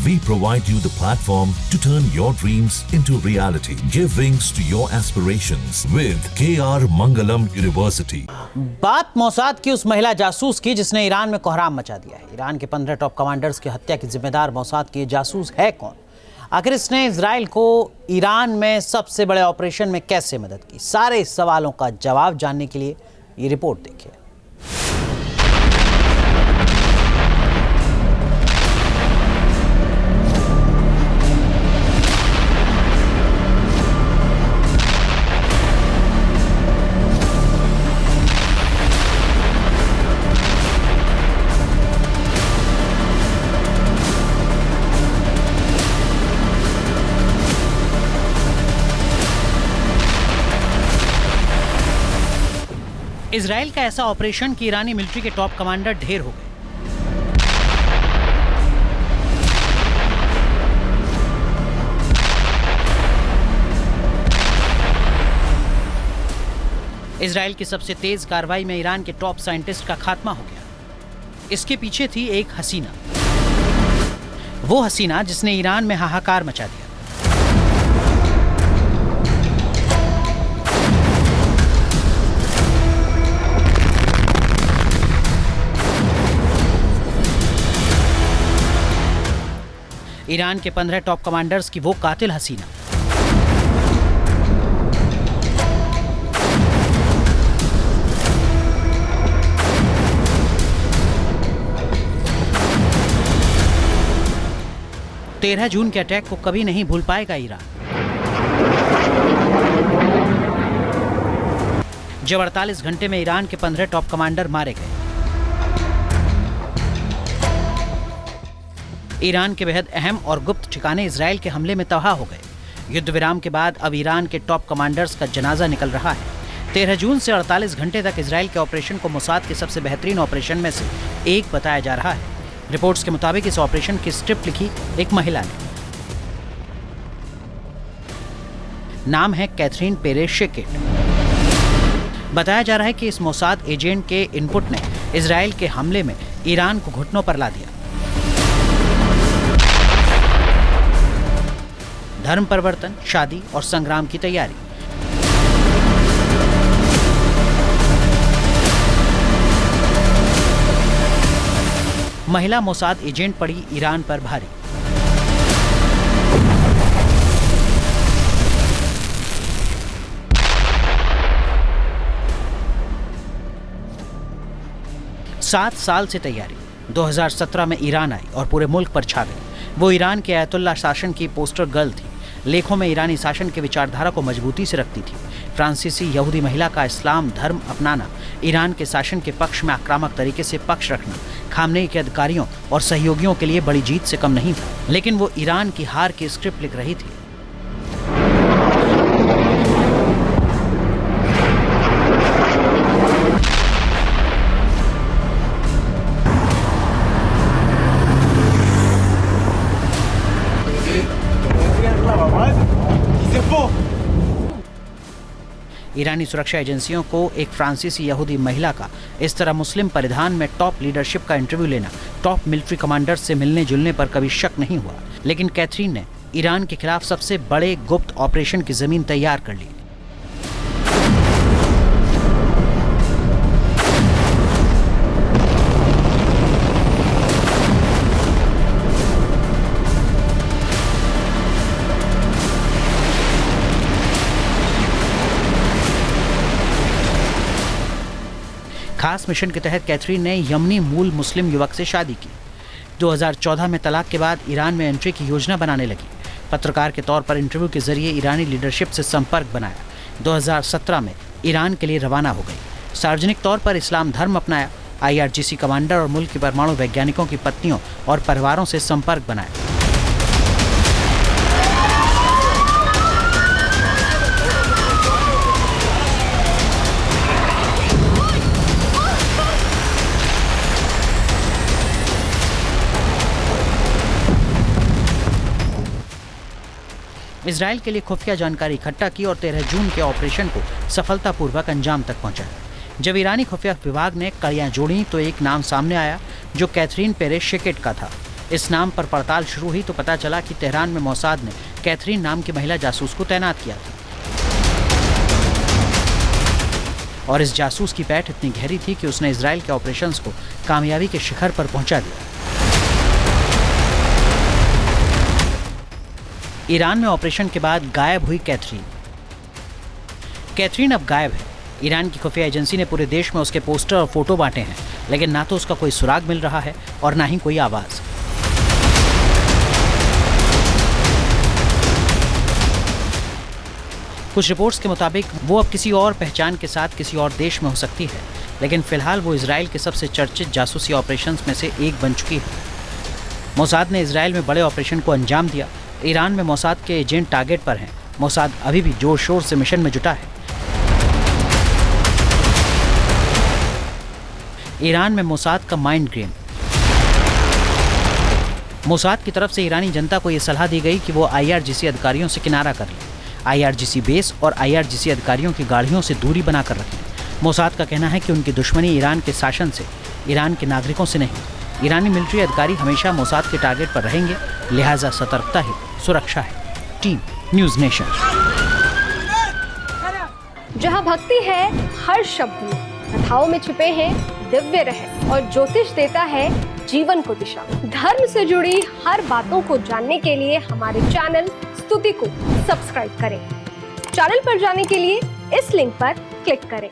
We provide you the platform to turn your dreams into reality. Give wings to your aspirations with KR Mangalam University. बात Mossad की उस महिला जासूस की जिसने ईरान में कोहराम मचा दिया है। ईरान के 15 टॉप कमांडर्स की हत्या की जिम्मेदार मोसाद की जासूस है कौन? आखिर इसने इजराइल को ईरान में सबसे बड़े ऑपरेशन में कैसे मदद की? सारे सवालों का जवाब जानने के लिए ये रिपोर्ट देखिए। इजराइल का ऐसा ऑपरेशन कि ईरानी मिलिट्री के टॉप कमांडर ढेर हो गए। इजराइल की सबसे तेज कार्रवाई में ईरान के टॉप साइंटिस्ट का खात्मा हो गया। इसके पीछे थी एक हसीना, वो हसीना जिसने ईरान में हाहाकार मचा दिया। ईरान के 15 टॉप कमांडर्स की वो कातिल हसीना। तेरह जून के अटैक को कभी नहीं भूल पाएगा ईरान। जब 48 घंटे में ईरान के 15 टॉप कमांडर मारे गए। ईरान के बेहद अहम और गुप्त ठिकाने इजराइल के हमले में तबाह हो गए। युद्ध विराम के बाद अब ईरान के टॉप कमांडर्स का जनाजा निकल रहा है। 13 जून से 48 घंटे तक इजराइल के ऑपरेशन को मोसाद के सबसे बेहतरीन ऑपरेशन में से एक बताया जा रहा है। रिपोर्ट्स के मुताबिक इस ऑपरेशन की स्क्रिप्ट लिखी एक महिला ने। नाम है कैथरीन पेरेज शेकेट। बताया जा रहा है कि इस मोसाद एजेंट के इनपुट ने इजराइल के हमले में ईरान को घुटनों पर ला दिया। धर्म परिवर्तन, शादी और संग्राम की तैयारी। महिला मोसाद एजेंट पड़ी ईरान पर भारी। सात साल से तैयारी। 2017 में ईरान आई और पूरे मुल्क पर छा गई। वो ईरान के आयतुल्ला शासन की पोस्टर गर्ल थी। लेखों में ईरानी शासन के विचारधारा को मजबूती से रखती थी। फ्रांसीसी यहूदी महिला का इस्लाम धर्म अपनाना, ईरान के शासन के पक्ष में आक्रामक तरीके से पक्ष रखना खामनेई के अधिकारियों और सहयोगियों के लिए बड़ी जीत से कम नहीं था। लेकिन वो ईरान की हार की स्क्रिप्ट लिख रही थी। ईरानी सुरक्षा एजेंसियों को एक फ्रांसीसी यहूदी महिला का इस तरह मुस्लिम परिधान में टॉप लीडरशिप का इंटरव्यू लेना, टॉप मिलिट्री कमांडर से मिलने जुलने पर कभी शक नहीं हुआ। लेकिन कैथरीन ने ईरान के खिलाफ सबसे बड़े गुप्त ऑपरेशन की जमीन तैयार कर ली। खास मिशन के तहत कैथरीन ने यमनी मूल मुस्लिम युवक से शादी की। 2014 में तलाक के बाद ईरान में एंट्री की योजना बनाने लगी। पत्रकार के तौर पर इंटरव्यू के जरिए ईरानी लीडरशिप से संपर्क बनाया। 2017 में ईरान के लिए रवाना हो गई। सार्वजनिक तौर पर इस्लाम धर्म अपनाया। IRGC कमांडर और मुल्क के परमाणु वैज्ञानिकों की पत्नियों और परिवारों से संपर्क बनाया। इजराइल के लिए खुफिया जानकारी इकट्ठा की और 13 जून के ऑपरेशन को सफलतापूर्वक अंजाम तक पहुंचाया। जब ईरानी खुफिया विभाग ने कड़ियां जोड़ी तो एक नाम सामने आया जो कैथरीन पेरेज शेकेट का था। इस नाम पर पड़ताल शुरू हुई तो पता चला कि तेहरान में मोसाद ने कैथरीन नाम की महिला जासूस को तैनात किया था और इस जासूस की पैठ इतनी गहरी थी कि उसने इजराइल के ऑपरेशंस को कामयाबी के शिखर पर पहुंचा दिया। ईरान में ऑपरेशन के बाद गायब हुई कैथरीन। कैथरीन अब गायब है। ईरान की खुफिया एजेंसी ने पूरे देश में उसके पोस्टर और फोटो बांटे हैं, लेकिन ना तो उसका कोई सुराग मिल रहा है और ना ही कोई आवाज। कुछ रिपोर्ट्स के मुताबिक वो अब किसी और पहचान के साथ किसी और देश में हो सकती है, लेकिन फिलहाल वो इजराइल के सबसे चर्चित जासूसी ऑपरेशंस में से एक बन चुकी है। मोसाद ने इजराइल में बड़े ऑपरेशन को अंजाम दिया। ईरान में मोसाद के एजेंट टारगेट पर हैं। मोसाद अभी भी जोर शोर से मिशन में जुटा है। ईरान में मोसाद का माइंड गेम। मोसाद की तरफ से ईरानी जनता को यह सलाह दी गई कि वो IRGC अधिकारियों से किनारा कर लें। IRGC बेस और IRGC अधिकारियों की गाड़ियों से दूरी बनाकर रखें। मोसाद का कहना है कि उनकी दुश्मनी ईरान के शासन से, ईरान के नागरिकों से नहीं। ईरानी मिलिट्री अधिकारी हमेशा मोसाद के टारगेट पर रहेंगे, लिहाजा सतर्कता ही सुरक्षा है। Team news nation. जहां भक्ति है हर शब्द में, कथाओं में छिपे हैं दिव्य रहस्य और ज्योतिष देता है जीवन को दिशा। धर्म से जुड़ी हर बातों को जानने के लिए हमारे चैनल स्तुति को सब्सक्राइब करें। चैनल पर जाने के लिए इस लिंक पर क्लिक करें।